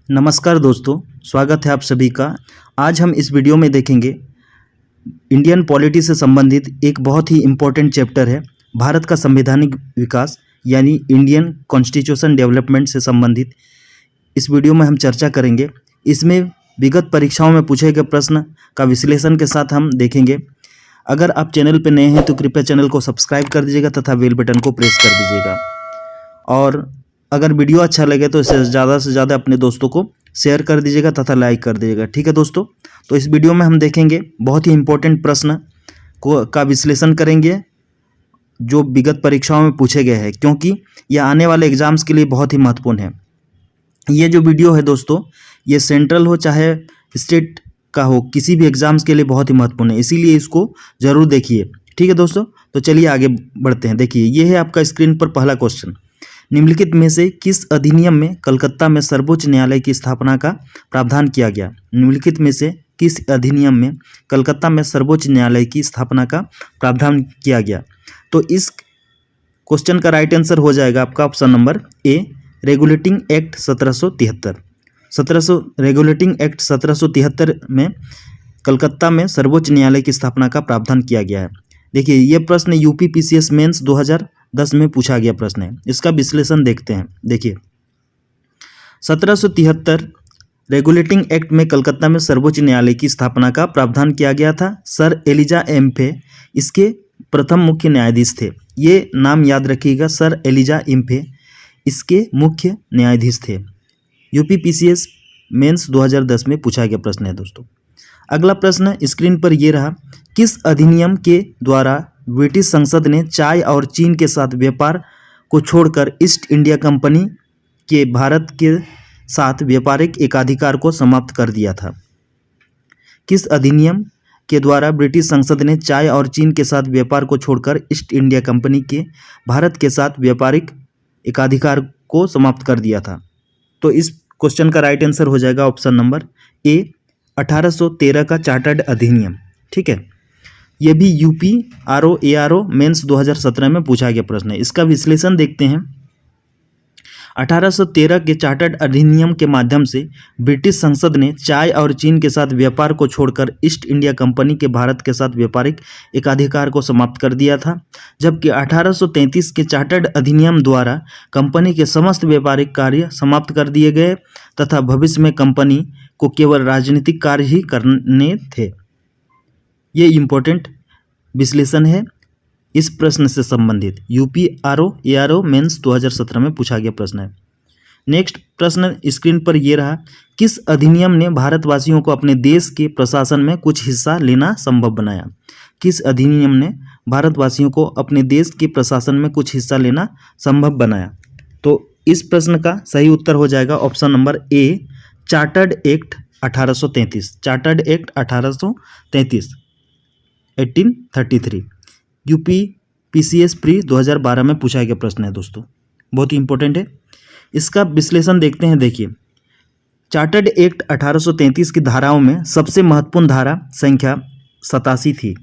नमस्कार दोस्तों, स्वागत है आप सभी का। आज हम इस वीडियो में देखेंगे इंडियन पॉलिटी से संबंधित एक बहुत ही इम्पोर्टेंट चैप्टर है भारत का संवैधानिक विकास यानी इंडियन कॉन्स्टिट्यूशन डेवलपमेंट से संबंधित। इस वीडियो में हम चर्चा करेंगे। इसमें विगत परीक्षाओं में पूछे गए प्रश्न का विश्लेषण के साथ हम देखेंगे। अगर आप चैनल पर नए हैं तो कृपया चैनल को सब्सक्राइब कर दीजिएगा तथा बेल बटन को प्रेस कर दीजिएगा। और अगर वीडियो अच्छा लगे तो इसे ज़्यादा से ज़्यादा अपने दोस्तों को शेयर कर दीजिएगा तथा लाइक कर दीजिएगा। ठीक है दोस्तों, तो इस वीडियो में हम देखेंगे बहुत ही इम्पोर्टेंट प्रश्न का विश्लेषण करेंगे जो विगत परीक्षाओं में पूछे गए हैं, क्योंकि यह आने वाले एग्जाम्स के लिए बहुत ही महत्वपूर्ण है। ये जो वीडियो है दोस्तों, ये सेंट्रल हो चाहे स्टेट का हो, किसी भी एग्जाम्स के लिए बहुत ही महत्वपूर्ण है, इसीलिए इसको ज़रूर देखिए। ठीक है दोस्तों, तो चलिए आगे बढ़ते हैं। देखिए, ये है आपका स्क्रीन पर पहला क्वेश्चन। निम्नलिखित में से किस अधिनियम में कलकत्ता में सर्वोच्च न्यायालय की स्थापना का प्रावधान किया गया? निम्नलिखित में से किस अधिनियम में कलकत्ता में सर्वोच्च न्यायालय की स्थापना का प्रावधान किया गया? तो इस क्वेश्चन का राइट आंसर हो जाएगा आपका ऑप्शन नंबर ए, रेगुलेटिंग एक्ट 1773। रेगुलेटिंग एक्ट 1773 में कलकत्ता में सर्वोच्च न्यायालय की स्थापना का प्रावधान किया गया है। देखिए, ये प्रश्न यूपी पीसीएस मेंस 2010 में पूछा गया प्रश्न है। इसका विश्लेषण देखते हैं। देखिए, 1773 रेगुलेटिंग एक्ट में कलकत्ता में सर्वोच्च न्यायालय की स्थापना का प्रावधान किया गया था। सर एलिजा एम्फे इसके प्रथम मुख्य न्यायाधीश थे। ये नाम याद रखिएगा, सर एलिजा एम्फे इसके मुख्य न्यायाधीश थे। यूपी पीसीएस मेंस 2010 में पूछा गया प्रश्न है दोस्तों। अगला प्रश्न स्क्रीन पर ये रहा। किस अधिनियम के द्वारा ब्रिटिश संसद ने चाय और चीन के साथ व्यापार को छोड़कर ईस्ट इंडिया कंपनी के भारत के साथ व्यापारिक एकाधिकार को समाप्त कर दिया था? किस अधिनियम के द्वारा ब्रिटिश संसद ने चाय और चीन के साथ व्यापार को छोड़कर ईस्ट इंडिया कंपनी के भारत के साथ व्यापारिक एकाधिकार को समाप्त कर दिया था? तो इस क्वेश्चन का राइट आंसर हो जाएगा ऑप्शन नंबर ए, 1813 का चार्टर्ड अधिनियम। ठीक है, यह भी यूपी ARO मेंस 2017 में पूछा गया प्रश्न है। इसका विश्लेषण देखते हैं। 1813 के चार्टर्ड अधिनियम के माध्यम से ब्रिटिश संसद ने चाय और चीन के साथ व्यापार को छोड़कर ईस्ट इंडिया कंपनी के भारत के साथ व्यापारिक एकाधिकार को समाप्त कर दिया था, जबकि 1833 के चार्टर्ड अधिनियम द्वारा कंपनी के समस्त व्यापारिक कार्य समाप्त कर दिए गए तथा भविष्य में कंपनी को केवल राजनीतिक कार्य ही करने थे। ये इम्पोर्टेंट विश्लेषण है इस प्रश्न से संबंधित। यूपी ARO मेंस 2017 में पूछा गया प्रश्न है। नेक्स्ट प्रश्न स्क्रीन पर ये रहा। किस अधिनियम ने भारतवासियों को अपने देश के प्रशासन में कुछ हिस्सा लेना संभव बनाया? किस अधिनियम ने भारतवासियों को अपने देश के प्रशासन में कुछ हिस्सा लेना संभव बनाया? तो इस प्रश्न का सही उत्तर हो जाएगा ऑप्शन नंबर ए, chartered act 1833। Chartered act 1833 UP PCS pre 2012 में पूछा गया प्रश्न है दोस्तों, बहुत ही इंपॉर्टेंट है। इसका विश्लेषण देखते हैं। देखिए, चार्टर्ड एक्ट 1833 की धाराओं में सबसे महत्वपूर्ण धारा संख्या 87 थी,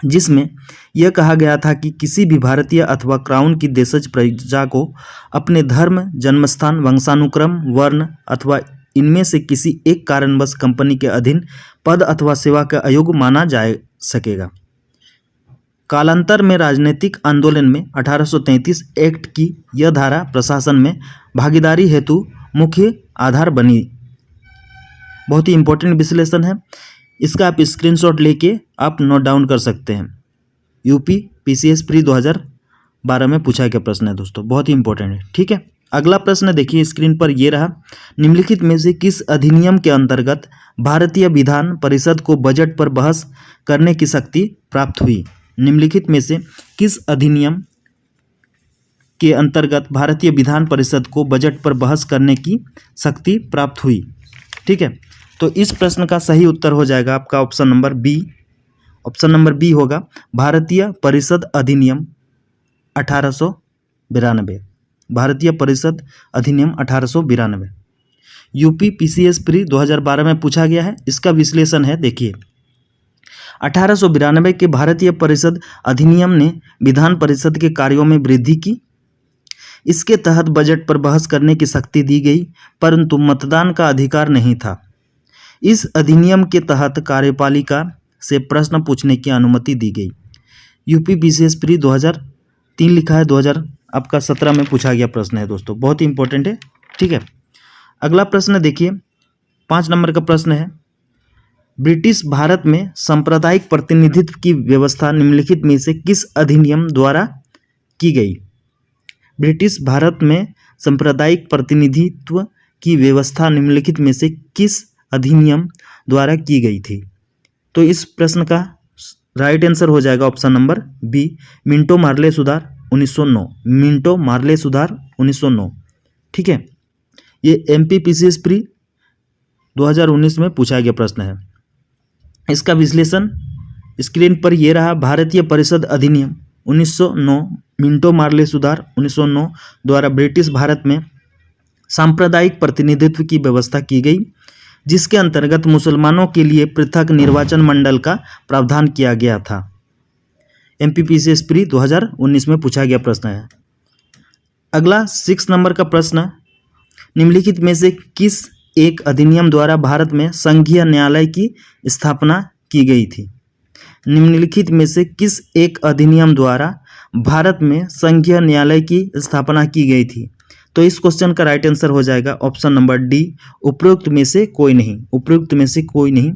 जिसमें यह कहा गया था कि किसी भी भारतीय अथवा क्राउन की देशज प्रजा को अपने धर्म, जन्मस्थान, वंशानुक्रम, वर्ण अथवा इनमें से किसी एक कारणवश कंपनी के अधीन पद अथवा सेवा का अयोग्य माना जा सकेगा। कालांतर में राजनीतिक आंदोलन में 1833 एक्ट की यह धारा प्रशासन में भागीदारी हेतु मुख्य आधार बनी। बहुत ही इंपॉर्टेंट विश्लेषण है, इसका आप स्क्रीनशॉट लेके आप नोट डाउन कर सकते हैं। यूपी पीसीएस प्री 2012 में पूछा गया प्रश्न है दोस्तों, बहुत ही इंपॉर्टेंट है। ठीक है, अगला प्रश्न देखिए स्क्रीन पर ये रहा। निम्नलिखित में से किस अधिनियम के अंतर्गत भारतीय विधान परिषद को बजट पर बहस करने की शक्ति प्राप्त हुई? निम्नलिखित में से किस अधिनियम के अंतर्गत भारतीय विधान परिषद को बजट पर बहस करने की शक्ति प्राप्त हुई? ठीक है, तो इस प्रश्न का सही उत्तर हो जाएगा आपका option number B. Option number B होगा भारतीय परिषद अधिनियम 1892। भारतीय परिषद अधिनियम 1892 यूपी पीसीएस प्री 2012 में पूछा गया है। इसका विश्लेषण है। देखिए, 1892 के भारतीय परिषद अधिनियम ने विधान परिषद के कार्यों में वृद्धि की। इसके तहत बजट पर बहस करने की शक्ति दी गई, परंतु मतदान का अधिकार नहीं था। इस अधिनियम के तहत कार्यपालिका से प्रश्न पूछने की अनुमति दी गई। यूपी पीसीएस प्री 2003 लिखा है, 2017 में पूछा गया प्रश्न है दोस्तों, बहुत ही इंपॉर्टेंट है। ठीक है, अगला प्रश्न देखिए, 5 नंबर का प्रश्न है, ब्रिटिश भारत में सांप्रदायिक प्रतिनिधित्व की व्यवस्था निम्नलिखित में से किस अधिनियम द्वारा की गई? ब्रिटिश भारत में सांप्रदायिक प्रतिनिधित्व की व्यवस्था निम्नलिखित में से किस अधिनियम द्वारा की गई थी? तो इस प्रश्न का राइट आंसर हो जाएगा option number B, Minto Morley सुधार 1909। मिंटो मार्ले सुधार 1909। ठीक है, ये एमपी पीसीएस प्री 2019 में पूछा गया प्रश्न है। इसका विश्लेषण स्क्रीन पर ये रहा। भारतीय परिषद अधिनियम 1909, मिंटो मार्ले सुधार 1909 द्वारा ब्रिटिश भारत में सांप्रदायिक प्रतिनिधित्व की व्यवस्था की गई, जिसके अंतर्गत मुसलमानों के लिए पृथक निर्वाचन मंडल का प्रावधान किया गया था। एमपीपीसीएस प्री 2019 में पूछा गया प्रश्न है। अगला 6 नंबर का प्रश्न, निम्नलिखित में से किस एक अधिनियम द्वारा भारत में संघीय न्यायालय की स्थापना की गई थी? निम्नलिखित में से किस एक अधिनियम द्वारा भारत में संघीय न्यायालय की स्थापना की गई थी? तो इस क्वेश्चन का राइट आंसर हो जाएगा ऑप्शन नंबर डी, उपरोक्त में से कोई नहीं। उपरोक्त में से कोई नहीं।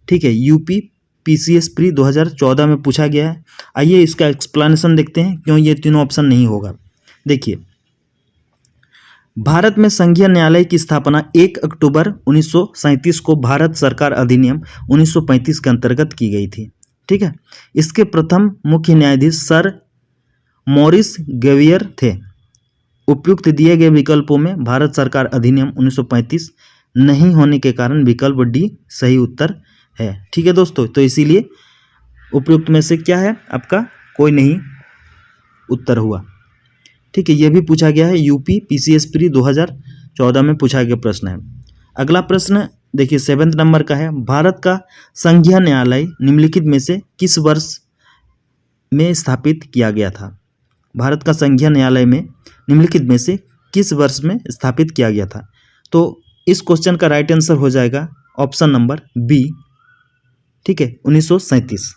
ठीक है, यूपी पीसीएस प्री 2014 में पूछा गया है। आइए इसका एक्सप्लेनेशन देखते हैं क्यों ये तीनों ऑप्शन नहीं होगा। देखिए, भारत में संघीय न्यायालय की स्थापना 1 अक्टूबर 1937 को भारत सरकार अधिनियम 1935 के अंतर्गत की गई थी। ठीक है, इसके प्रथम मुख्य न्यायाधीश सर मॉरिस गेवियर थे। उपयुक्त दिए गए विकल्पों में भारत सरकार अधिनियम 1935 नहीं होने के कारण विकल्प डी सही उत्तर है। ठीक है दोस्तों, तो इसीलिए उपयुक्त में से क्या है आपका, कोई नहीं उत्तर हुआ। ठीक है, यह भी पूछा गया है, यूपी पीसीएस प्री 2014 में पूछा गया प्रश्न है। अगला प्रश्न देखिए 7 नंबर का है, भारत का संघीय न्यायालय निम्नलिखित में से किस वर्ष में स्थापित किया गया था? भारत का संघीय न्यायालय में निम्नलिखित में से किस वर्ष में स्थापित किया गया था? तो इस क्वेश्चन का राइट आंसर हो जाएगा ऑप्शन नंबर बी। ठीक है, 1937।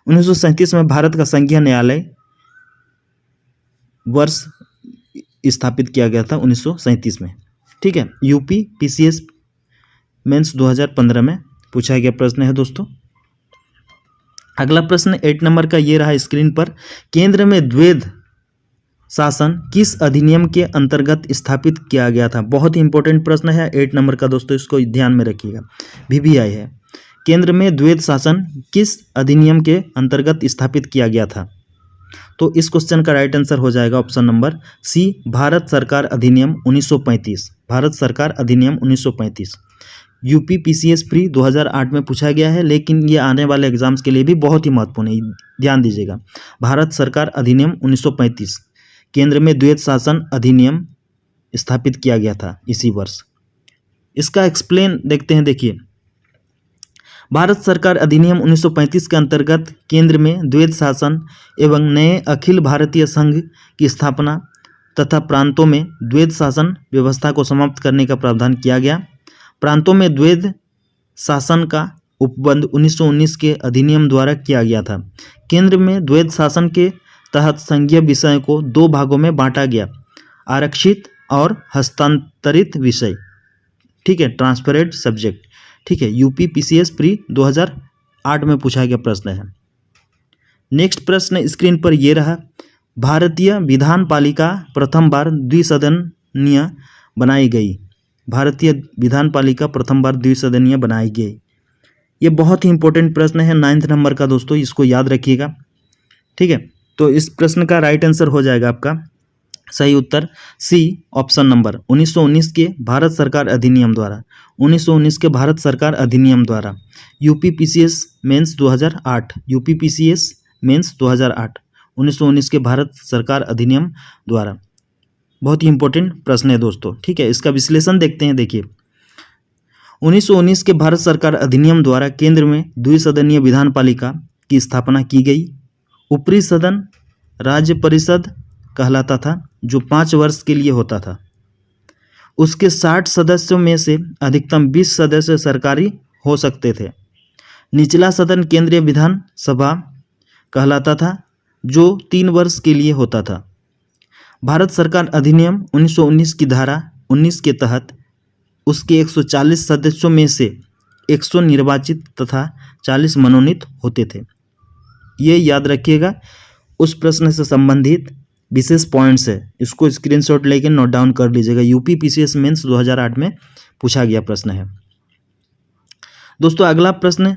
1937 में भारत का संघीय न्यायालय वर्ष स्थापित किया गया था, 1937 में। ठीक है, यूपी पीसीएस मेंस 2015 में पूछा गया प्रश्न है दोस्तों। अगला प्रश्न 8 नंबर का ये रहा स्क्रीन पर, केंद्र में द्वैध शासन किस अधिनियम के अंतर्गत स्थापित किया गया था? बहुत ही इंपॉर्टेंट प्रश्न है 8 नंबर का दोस्तों, इसको ध्यान में रखिएगा, VVI है। केंद्र में द्वैध शासन किस अधिनियम के अंतर्गत स्थापित किया गया था? तो इस क्वेश्चन का राइट आंसर हो जाएगा ऑप्शन नंबर सी, भारत सरकार अधिनियम 1935। भारत सरकार अधिनियम 1935 यूपी पीसीएस प्री 2008 में पूछा गया है, लेकिन ये आने वाले एग्जाम्स के लिए भी बहुत ही महत्वपूर्ण है, ध्यान दीजिएगा। भारत सरकार अधिनियम 1935, केंद्र में द्वैध शासन अधिनियम स्थापित किया गया था इसी वर्ष। इसका एक्सप्लेन देखते हैं। देखिए, भारत सरकार अधिनियम 1935 के अंतर्गत केंद्र में द्वैध शासन एवं नए अखिल भारतीय संघ की स्थापना तथा प्रांतों में द्वैध शासन व्यवस्था को समाप्त करने का प्रावधान किया गया। प्रांतों में द्वैध शासन का उपबंध 1919 के अधिनियम द्वारा किया गया था। केंद्र में द्वैध शासन के तहत संघीय विषय को 2 भागों में बांटा गया, आरक्षित और हस्तांतरित विषय। ठीक है, ट्रांसफरेड सब्जेक्ट। ठीक है, यूपी पीसीएस प्री 2008 में पूछा गया प्रश्न है। नेक्स्ट प्रश्न स्क्रीन पर ये रहा, भारतीय विधान पालिका प्रथम बार द्विसदनीय बनाई गई। भारतीय विधान पालिका प्रथम बार द्विसदनीय बनाई गई। ये बहुत ही इंपॉर्टेंट प्रश्न है 9 नंबर का दोस्तों, इसको याद रखिएगा। ठीक है, तो इस प्रश्न का राइट आंसर हो जाएगा आपका सही उत्तर सी, ऑप्शन नंबर 1919 के भारत सरकार अधिनियम द्वारा। 1919 के भारत सरकार अधिनियम द्वारा UP PCS mains 2008, UP PCS mains 2008, 1919 के भारत सरकार अधिनियम द्वारा। बहुत ही इंपॉर्टेंट प्रश्न है दोस्तों। ठीक है, इसका विश्लेषण देखते हैं। देखिए, 1919 के भारत सरकार अधिनियम द्वारा केंद्र में द्विसदनीय विधान पालिका की स्थापना की गई। ऊपरी सदन, राज्य परिषद कहलाता था, जो 5 वर्ष के लिए होता था। उसके 60 सदस्यों में से अधिकतम 20 सदस्य सरकारी हो सकते थे। निचला सदन केंद्रीय विधान सभा कहलाता था, जो 3 वर्ष के लिए होता था। भारत सरकार अधिनियम 1919 की धारा 19 के तहत उसके 140 सदस्यों में से 100 निर्वाचित तथा 40 मनोनीत होते थे। ये याद रखिएगा, उस प्रश्न से संबंधित विशेष पॉइंट्स है, इसको स्क्रीनशॉट लेके नोट डाउन कर लीजिएगा। यूपी पीसीएस मेंस 2008 में पूछा गया प्रश्न है। दोस्तों, अगला प्रश्न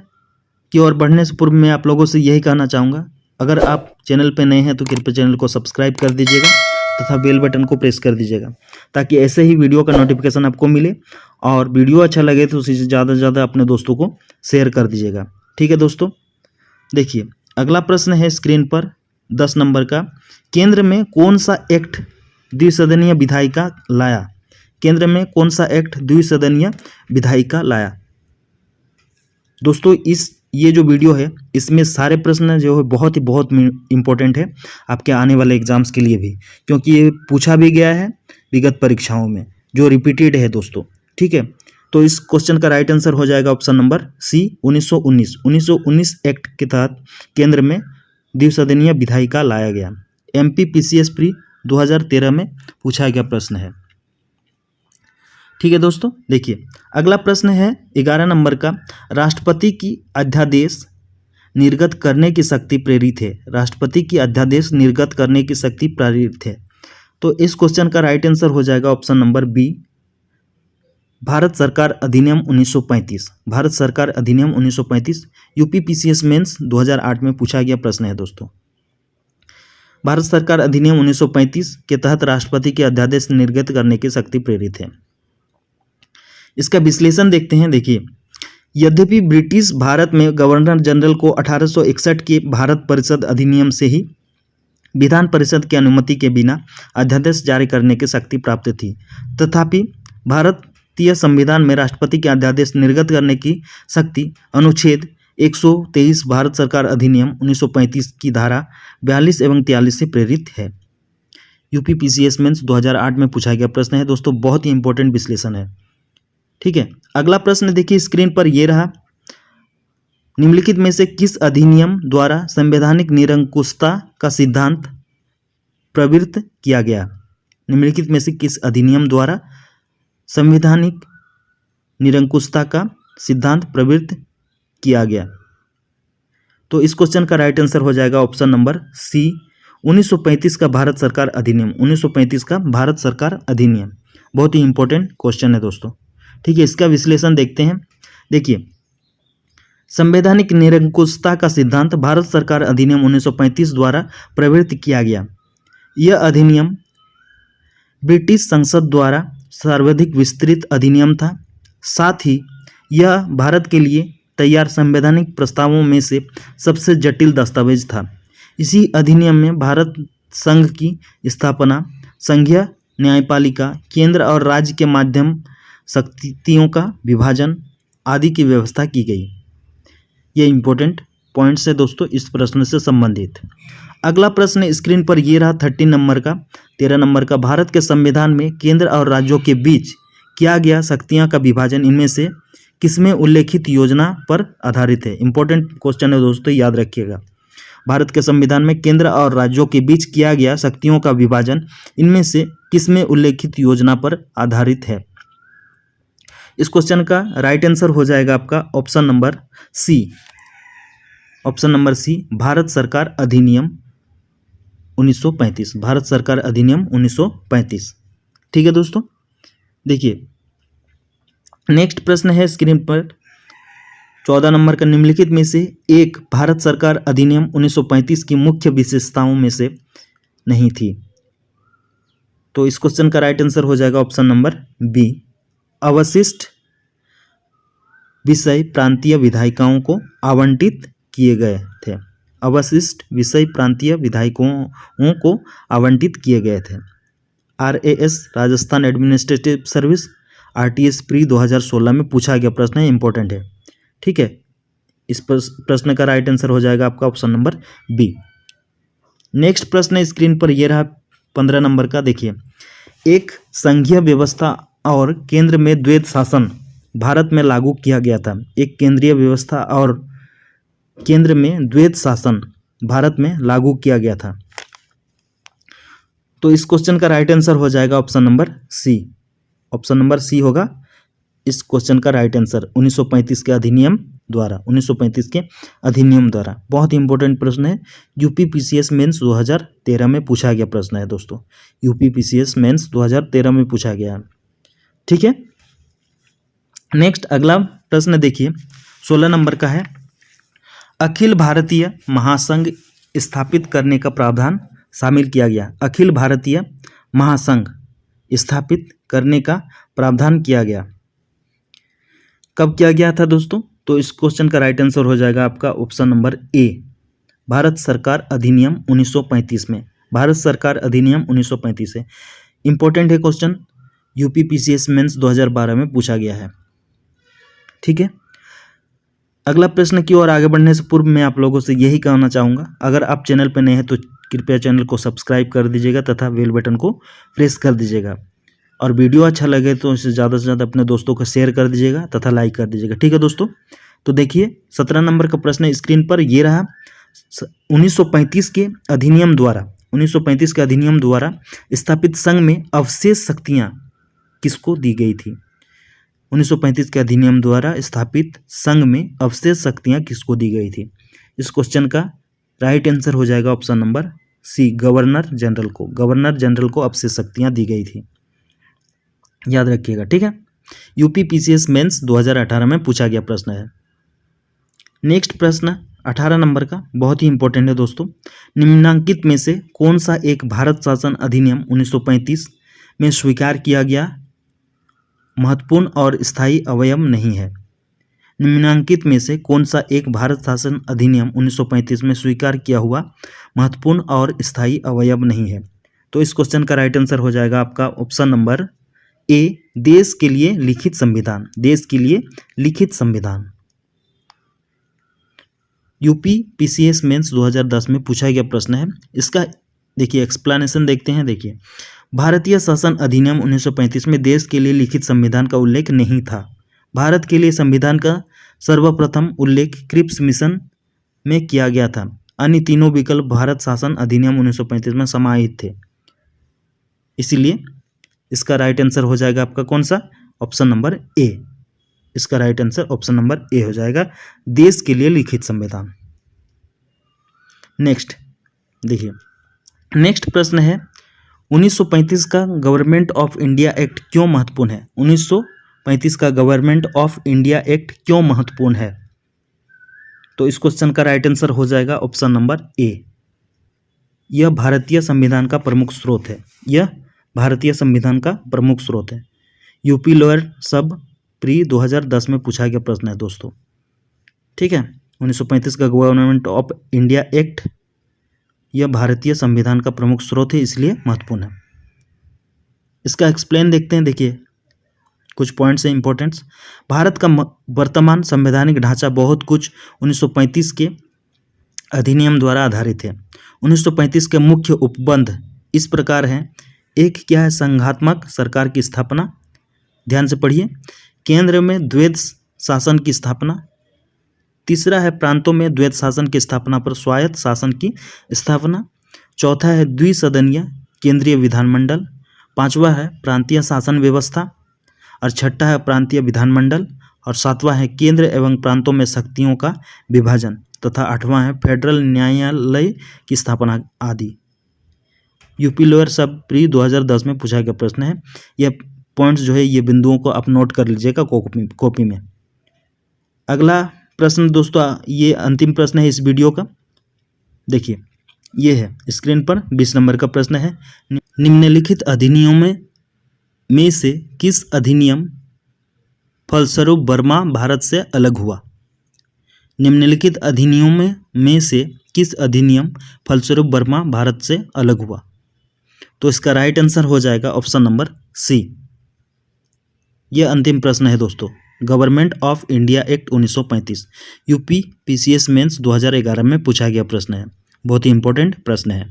की ओर बढ़ने से पूर्व मैं आप लोगों से यही कहना चाहूँगा, अगर आप चैनल पर नए हैं तो कृपया चैनल को सब्सक्राइब कर दीजिएगा तथा बेल बटन को प्रेस कर दीजिएगा, ताकि ऐसे ही वीडियो का नोटिफिकेशन आपको मिले। और वीडियो अच्छा लगे तो उसे ज़्यादा से ज़्यादा अपने दोस्तों को शेयर कर दीजिएगा। ठीक है दोस्तों, देखिए अगला प्रश्न है स्क्रीन पर 10 नंबर का। केंद्र में कौन सा एक्ट द्विसदनीय विधायिका लाया? केंद्र में कौन सा एक्ट द्विसदनीय विधायिका लाया? दोस्तों, ये जो वीडियो है इसमें सारे प्रश्न जो है बहुत इम्पोर्टेंट है आपके आने वाले एग्जाम्स के लिए भी, क्योंकि ये पूछा भी गया है विगत परीक्षाओं में, जो रिपीटेड है दोस्तों। ठीक है, तो इस क्वेश्चन का राइट आंसर हो जाएगा ऑप्शन नंबर सी, 1919। 1919 एक्ट के तहत केंद्र में द्विसदनीय विधायिका लाया गया। एमपी पीसीएस प्री 2013 में पूछा गया प्रश्न है। ठीक है दोस्तों, देखिए अगला प्रश्न है 11 नंबर का। राष्ट्रपति की अध्यादेश निर्गत करने की शक्ति प्रेरित है। राष्ट्रपति की अध्यादेश निर्गत करने की शक्ति प्रेरित है। तो इस क्वेश्चन का राइट आंसर हो जाएगा ऑप्शन नंबर बी, भारत सरकार अधिनियम 1935। भारत सरकार अधिनियम 1935 यूपी पीसीएस मेंस 2008 में पूछा गया प्रश्न है दोस्तों। भारत सरकार अधिनियम 1935 के तहत राष्ट्रपति के अध्यादेश निर्गत करने की शक्ति प्रेरित है। इसका विश्लेषण देखते हैं। देखिए, यद्यपि ब्रिटिश भारत में गवर्नर जनरल को 1861 के भारत परिषद अधिनियम से ही विधान परिषद की अनुमति के बिना अध्यादेश जारी करने की शक्ति प्राप्त थी, तथापि भारतीय संविधान में राष्ट्रपति के अध्यादेश निर्गत करने की शक्ति अनुच्छेद 123 भारत सरकार अधिनियम 1935 की धारा 42 एवं 43 से प्रेरित है। यूपी पीसीएस मेंस 2008 में पूछा गया प्रश्न है दोस्तों, बहुत ही इंपॉर्टेंट विश्लेषण है। ठीक है, अगला प्रश्न देखिए स्क्रीन पर ये रहा। निम्नलिखित में से किस अधिनियम द्वारा संवैधानिक निरंकुशता का सिद्धांत प्रवृत्त किया गया? निम्नलिखित में से किस अधिनियम द्वारा संवैधानिक निरंकुशता का सिद्धांत प्रवृत्त किया गया? तो इस क्वेश्चन का राइट आंसर हो जाएगा ऑप्शन नंबर सी, 1935 का भारत सरकार अधिनियम। 1935 का भारत सरकार अधिनियम बहुत ही इंपॉर्टेंट क्वेश्चन है दोस्तों। ठीक है, इसका विश्लेषण देखते हैं। देखिए, संवैधानिक निरंकुशता का सिद्धांत भारत सरकार अधिनियम 1935 द्वारा प्रवृत्त किया गया। यह अधिनियम ब्रिटिश संसद द्वारा सर्वाधिक विस्तृत अधिनियम था। साथ ही यह भारत के लिए तैयार संवैधानिक प्रस्तावों में से सबसे जटिल दस्तावेज था। इसी अधिनियम में भारत संघ की स्थापना, संघीय न्यायपालिका, केंद्र और राज्य के माध्यम शक्तियों का विभाजन आदि की व्यवस्था की गई। ये इंपॉर्टेंट पॉइंट्स है दोस्तों इस प्रश्न से संबंधित। अगला प्रश्न स्क्रीन पर ये रहा 13 नंबर का। 13 नंबर का, भारत के संविधान में केंद्र और राज्यों के बीच किया गया शक्तियां का विभाजन इनमें से किसमें उल्लेखित योजना पर आधारित है? इंपॉर्टेंट क्वेश्चन है दोस्तों, याद रखिएगा। भारत के संविधान में केंद्र और राज्यों के बीच किया गया शक्तियों का विभाजन इनमें से किसमें उल्लेखित योजना पर आधारित है? इस क्वेश्चन का राइट आंसर हो जाएगा आपका option number C. Option number C, भारत सरकार अधिनियम 1935। भारत सरकार अधिनियम 1935। ठीक है दोस्तों, देखिए नेक्स्ट प्रश्न है स्क्रीन पर 14 नंबर का। निम्नलिखित में से एक भारत सरकार अधिनियम 1935 की मुख्य विशेषताओं में से नहीं थी। तो इस क्वेश्चन का राइट आंसर हो जाएगा ऑप्शन नंबर बी, अवशिष्ट विषय प्रांतीय विधायिकाओं को आवंटित किए गए थे। अवशिष्ट विषय प्रांतीय विधायकों को आवंटित किए गए थे। RAS Rajasthan administrative service RTS pre 2016 में पूछा गया प्रश्न है, इंपॉर्टेंट है। ठीक है, इस प्रश्न का राइट आंसर हो जाएगा आपका ऑप्शन नंबर बी। नेक्स्ट प्रश्न स्क्रीन पर यह रहा 15 नंबर का देखिए, एक संघीय व्यवस्था और केंद्र में द्वैत शासन भारत में लागू किया गया था। एक केंद्रीय व्यवस्था और केंद्र में द्वैत शासन भारत में लागू किया गया था। तो इस क्वेश्चन का राइट आंसर हो जाएगा option number C. Option number C होगा इस क्वेश्चन का राइट आंसर। 1935 के अधिनियम द्वारा, 1935 के अधिनियम द्वारा। बहुत ही इंपॉर्टेंट प्रश्न है, यूपी पीसीएस मेंस 2013 में पूछा गया प्रश्न है दोस्तों। यूपी पीसीएस मेंस 2013 में पूछा गया है। ठीक है, नेक्स्ट अगला प्रश्न देखिए, 16 नंबर का है, अखिल भारतीय महासंघ स्थापित करने का प्रावधान शामिल किया गया। अखिल भारतीय महासंघ स्थापित करने का प्रावधान किया गया। कब किया गया था दोस्तों? तो इस क्वेश्चन का राइट आंसर हो जाएगा आपका ऑप्शन नंबर ए, भारत सरकार अधिनियम 1935 में। भारत सरकार अधिनियम 1935 है। इंपॉर्टेंट है क्वेश्चन, यूपी पीसीएस मेंस 2012 में पूछा गया है। ठीक है, अगला प्रश्न की ओर आगे बढ़ने से पूर्व मैं आप लोगों से यही कहना चाहूँगा, अगर आप चैनल पर नए हैं तो कृपया चैनल को सब्सक्राइब कर दीजिएगा तथा बेल बटन को प्रेस कर दीजिएगा, और वीडियो अच्छा लगे तो इसे ज़्यादा से ज़्यादा अपने दोस्तों को शेयर कर दीजिएगा तथा लाइक कर दीजिएगा। ठीक है दोस्तों, तो देखिए 17 नंबर का प्रश्न स्क्रीन पर ये रहा। 1935 के अधिनियम द्वारा, 1935 के अधिनियम द्वारा स्थापित संघ में अवशेष शक्तियाँ किसको दी गई थी? 1935 के अधिनियम द्वारा स्थापित संघ में अवशेष शक्तियाँ किसको दी गई थी? इस क्वेश्चन का राइट आंसर हो जाएगा option number C, governor general को। गवर्नर जनरल को अवशेष शक्तियाँ दी गई थी, याद रखिएगा। ठीक है, यूपी पीसीएस मेंस 2018 में पूछा गया प्रश्न है। नेक्स्ट प्रश्न 18 नंबर का बहुत ही इंपॉर्टेंट है दोस्तों, निम्नलिखित में से कौन सा एक भारत शासन अधिनियम 1935 में स्वीकार किया गया महत्वपूर्ण और स्थायी अवयव नहीं है? निम्नलिखित में से कौन सा एक भारत शासन अधिनियम 1935 में स्वीकार किया हुआ महत्वपूर्ण और स्थायी अवयव नहीं है? तो इस क्वेश्चन का राइट आंसर हो जाएगा आपका ऑप्शन नंबर ए, देश के लिए लिखित संविधान। देश के लिए लिखित संविधान। यूपी पीसीएस मेंस 2010 में पूछा गया प्रश्न है। इसका देखिए एक्सप्लेनेशन देखते हैं। देखिए, भारतीय शासन अधिनियम 1935 में देश के लिए लिखित संविधान का उल्लेख नहीं था। भारत के लिए संविधान का सर्वप्रथम उल्लेख क्रिप्स मिशन में किया गया था। अन्य तीनों विकल्प भारत शासन अधिनियम 1935 में समाहित थे। इसीलिए इसका राइट आंसर हो जाएगा आपका कौन सा? Option number A. इसका right answer option number A हो जाएगा, देश के लिए लिखित संविधान। नेक्स्ट देखिए, नेक्स्ट प्रश्न है 1935 का गवर्नमेंट ऑफ इंडिया एक्ट क्यों महत्वपूर्ण है? 1935 का गवर्नमेंट ऑफ इंडिया एक्ट क्यों महत्वपूर्ण है? तो इस क्वेश्चन का राइट आंसर हो जाएगा ऑप्शन नंबर ए, यह भारतीय संविधान का प्रमुख स्रोत है। यह भारतीय संविधान का प्रमुख स्रोत है। यूपी लोअर सब प्री 2010 में पूछा गया प्रश्न है दोस्तों। ठीक है, 1935 का गवर्नमेंट ऑफ इंडिया एक्ट यह भारतीय संविधान का प्रमुख स्रोत है, इसलिए महत्वपूर्ण है। इसका एक्सप्लेन देखते हैं। देखिए कुछ पॉइंट्स हैं इंपॉर्टेंट्स। भारत का वर्तमान संवैधानिक ढांचा बहुत कुछ 1935 के अधिनियम द्वारा आधारित है। 1935 के मुख्य उपबंध इस प्रकार हैं। एक क्या है? संघात्मक सरकार की स्थापना, ध्यान से पढ़िए। केंद्र में द्वैत शासन की स्थापना। तीसरा है प्रांतों में द्वैत शासन की स्थापना पर स्वायत्त शासन की स्थापना। चौथा है द्विसदनीय केंद्रीय विधानमंडल। पांचवा है प्रांतीय शासन व्यवस्था, और छठा है प्रांतीय विधानमंडल, और सातवां है केंद्र एवं प्रांतों में शक्तियों का विभाजन, तथा आठवां है फेडरल न्यायालय की स्थापना आदि। यूपी लोअर सब प्री 2010 में पूछा गया प्रश्न है। यह पॉइंट्स जो है ये बिंदुओं को आप नोट कर लीजिएगा कॉपी में। अगला प्रश्न दोस्तों, ये अंतिम प्रश्न है इस वीडियो का। देखिए ये है स्क्रीन पर 20 नंबर का प्रश्न है, निम्नलिखित अधिनियमों में से किस अधिनियम फलस्वरूप बर्मा भारत से अलग हुआ? निम्नलिखित अधिनियमों में से किस अधिनियम फलस्वरूप बर्मा भारत से अलग हुआ? तो इसका राइट आंसर हो जाएगा ऑप्शन नंबर सी। यह अंतिम प्रश्न है दोस्तों, government of India act 1935 UP PCS mains 2011 में पूछा गया प्रश्न है। बहुत ही इंपॉर्टेंट प्रश्न है।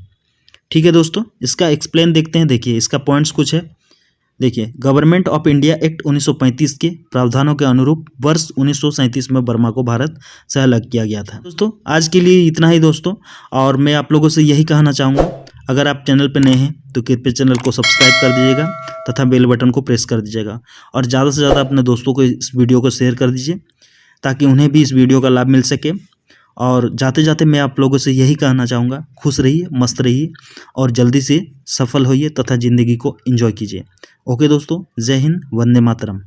ठीक है दोस्तों, इसका एक्सप्लेन देखते हैं। देखिए इसका पॉइंट्स कुछ है। देखिए, गवर्नमेंट ऑफ इंडिया एक्ट 1935 के प्रावधानों के अनुरूप वर्ष 1937 में बर्मा को भारत से अलग किया गया था। दोस्तों आज के लिए इतना ही दोस्तों, और मैं आप लोगों से यही कहना चाहूँगा, अगर आप चैनल पर नए हैं तो कृपया चैनल को सब्सक्राइब कर दीजिएगा तथा बेल बटन को प्रेस कर दीजिएगा, और ज़्यादा से ज़्यादा अपने दोस्तों को इस वीडियो को शेयर कर दीजिए ताकि उन्हें भी इस वीडियो का लाभ मिल सके। और जाते जाते मैं आप लोगों से यही कहना चाहूँगा, खुश रहिए, मस्त रहिए और जल्दी से सफल होइए तथा ज़िंदगी को एंजॉय कीजिए। ओके दोस्तों, जय हिंद, वंदे मातरम।